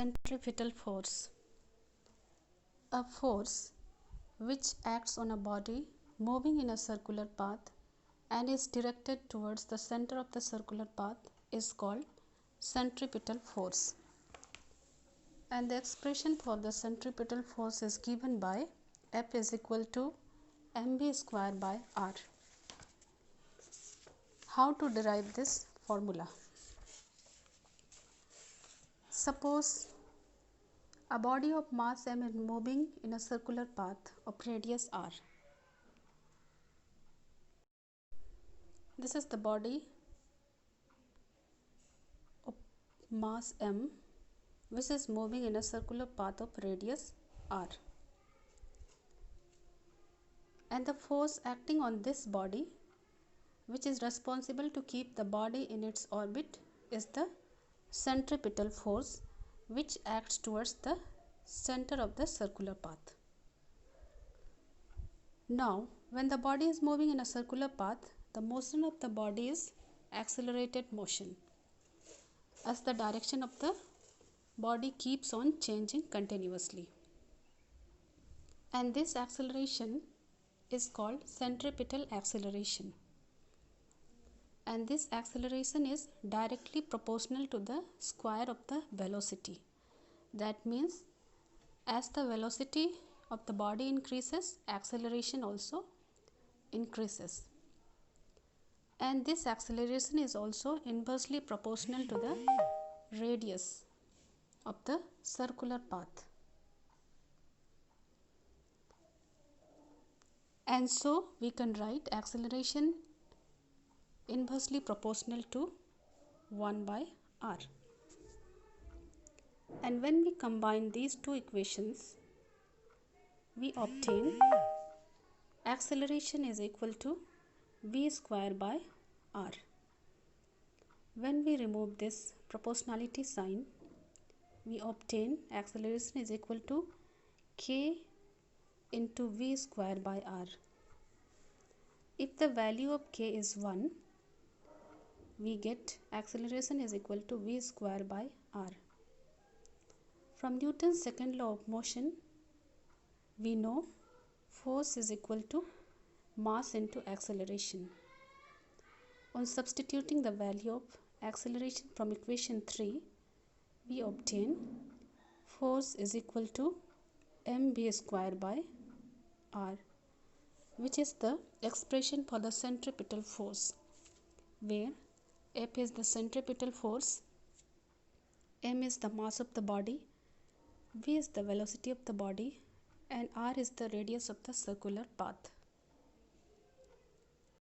Centripetal force. A force which acts on a body moving in a circular path and is directed towards the center of the circular path is called centripetal force. And the expression for the centripetal force is given by F is equal to mv square by r. How to derive this formula? Suppose a body of mass m is moving in a circular path of radius r. This is the body of mass m which is moving in a circular path of radius r. And the force acting on this body, which is responsible to keep the body in its orbit, is the centripetal force, which acts towards the center of the circular path. Now, when the body is moving in a circular path, the motion of the body is accelerated motion, as the direction of the body keeps on changing continuously. And this acceleration is called centripetal acceleration. And this acceleration is directly proportional to the square of the velocity. That means as the velocity of the body increases, acceleration also increases. And this acceleration is also inversely proportional to the radius of the circular path. And so we can write acceleration inversely proportional to 1 by r. And when we combine these two equations, we obtain acceleration is equal to v square by r. When we remove this proportionality sign, we obtain acceleration is equal to k into v square by r. If the value of k is 1, we get acceleration is equal to v square by r. From Newton's second law of motion, we know force is equal to mass into acceleration. On substituting the value of acceleration from equation 3, we obtain force is equal to mv square by r, which is the expression for the centripetal force, where F is the centripetal force, m is the mass of the body, v is the velocity of the body, and r is the radius of the circular path.